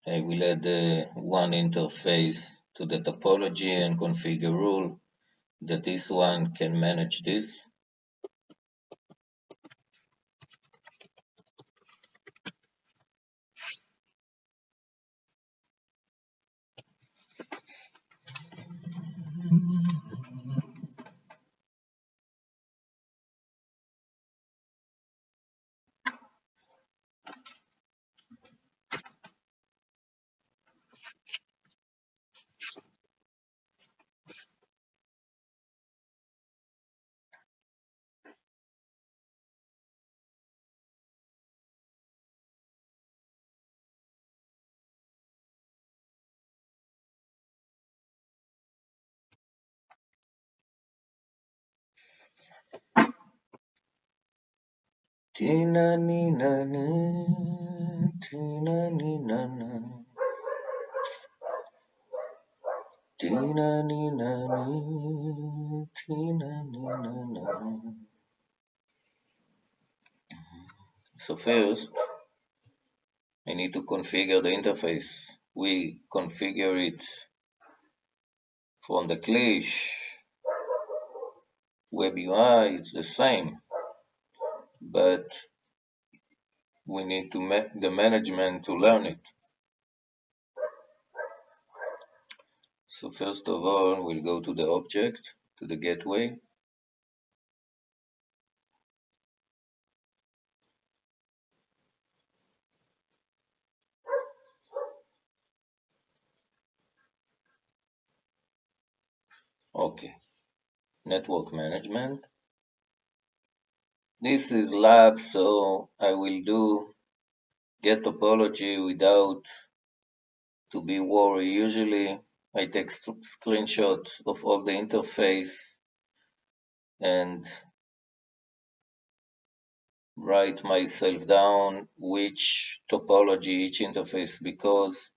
I will add one interface to the topology and configure rule that this one can manage this. Tina ni na na, tina ni na na, tina ni na ni, tina ni na na. So first, I need to configure the interface. We configure it from the Clish web UI, it's the same, but we need to the management to learn it. So first of all, we'll go to the object, to the gateway. Okay, network management. This is lab, so I will do get topology without to be worried. Usually I take screenshots of all the interface and write myself down which topology each interface, because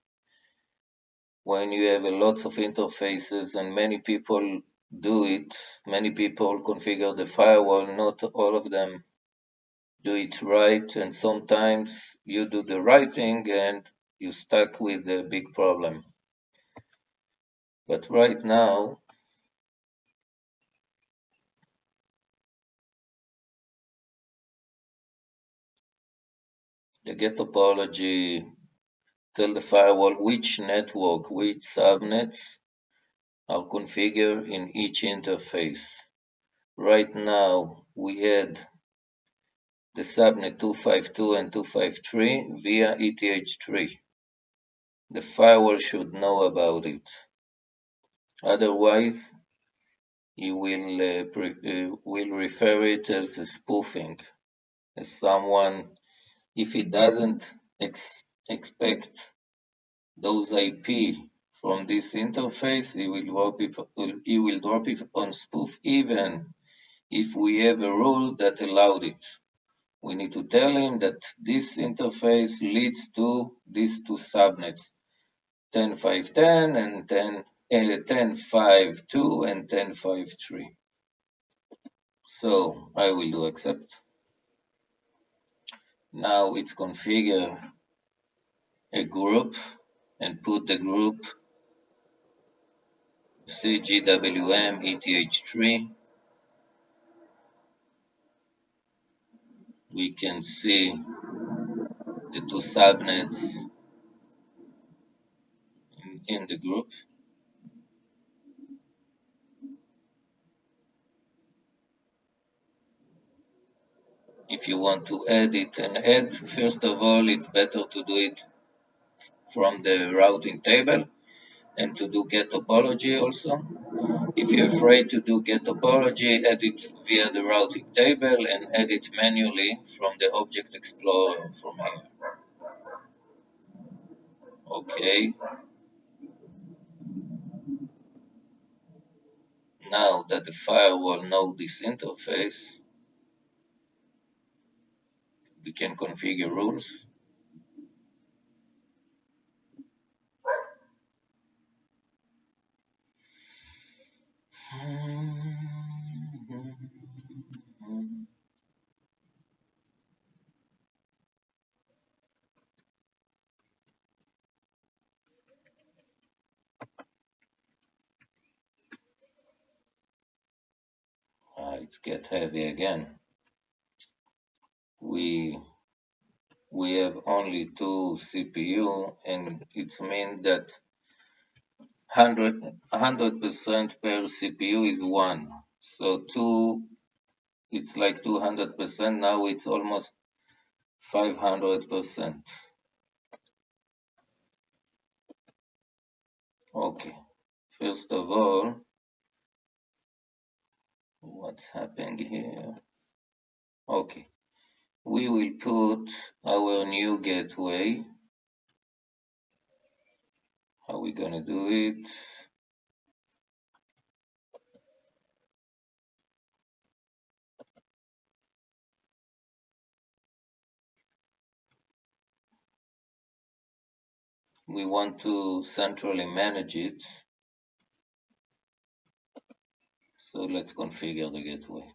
when you have a lots of interfaces and many people do it, many people configure the firewall, not all of them do it right, and sometimes you do the right thing and you stuck with a big problem. But right now, the get topology tell the firewall which network, which subnets are configured in each interface. Right now, we had the subnet 252 and 253 via ETH3. The firewall should know about it. Otherwise, you will refer it as a spoofing, as someone, if he doesn't expect those IP from this interface, he will drop it on spoof, even if we have a rule that allowed it. We need to tell him that this interface leads to these two subnets, 10.5.10 and 10.5.2 and 10.5.3. So I will do accept. Now it's configure a group and put the group CGWM ETH3. We can see the two subnets in the group. If you want to edit and add, first of all, it's better to do it from the routing table and to do get topology also. If you're afraid to do get topology, edit via the routing table and edit manually from the Object Explorer from here. Okay. Now that the firewall knows this interface, we can configure rules. Let's get heavy again. We have only 2 CPU, and it means that 100% per CPU is 1. So 2, it's like 200%. Now it's almost 500%. Okay. First of all, what's happening here? Okay. We will put our new gateway. How are we gonna do it? We want to centrally manage it. So let's configure the gateway.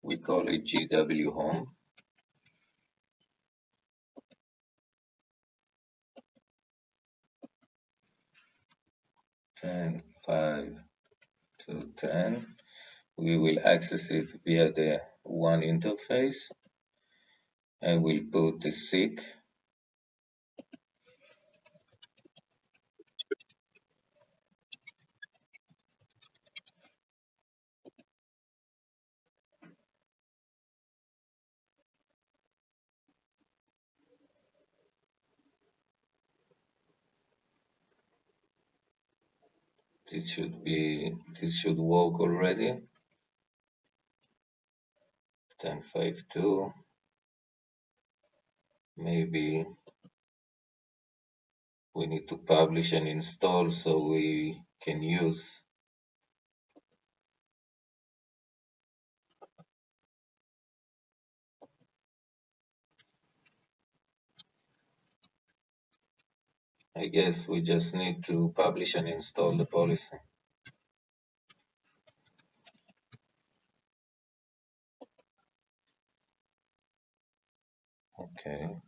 We call it GW home. Ten, 5 to 10. We will access it via the one interface. I will put the SIG. This should work already. 10.5.2. Maybe we need to publish and install so we can use. I guess we just need to publish and install the policy. Okay.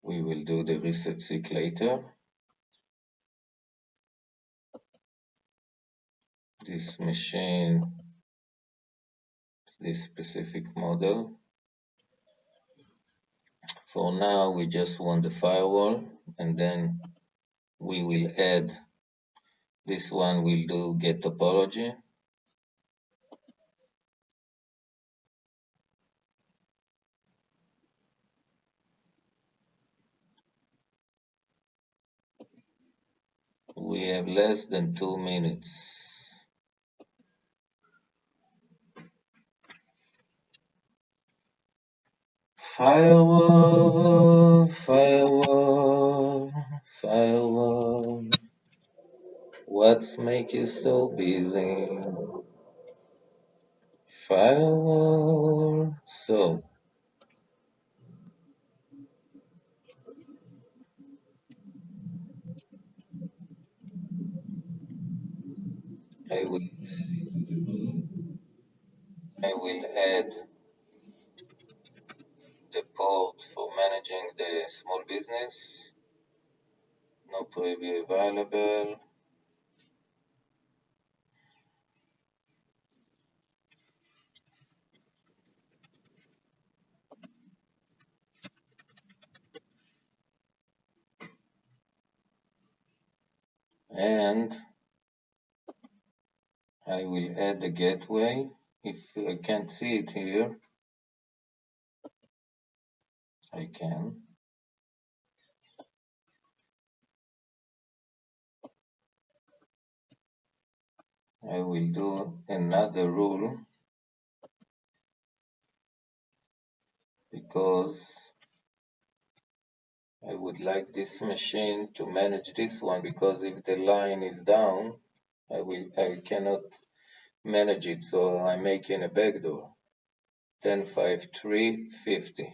We will do the reset seek later. This machine, this specific model. For now, we just want the firewall, and then we will add, this one will do get topology. We have less than 2 minutes. Firewall, firewall, firewall. What's make you so busy? Firewall. So, I will add the port for managing the small business. No preview available. And I will add the gateway. If I can't see it here, I can. I will do another rule because I would like this machine to manage this one, because if the line is down, I cannot manage it, so I'm making a backdoor. 10.5.3.50.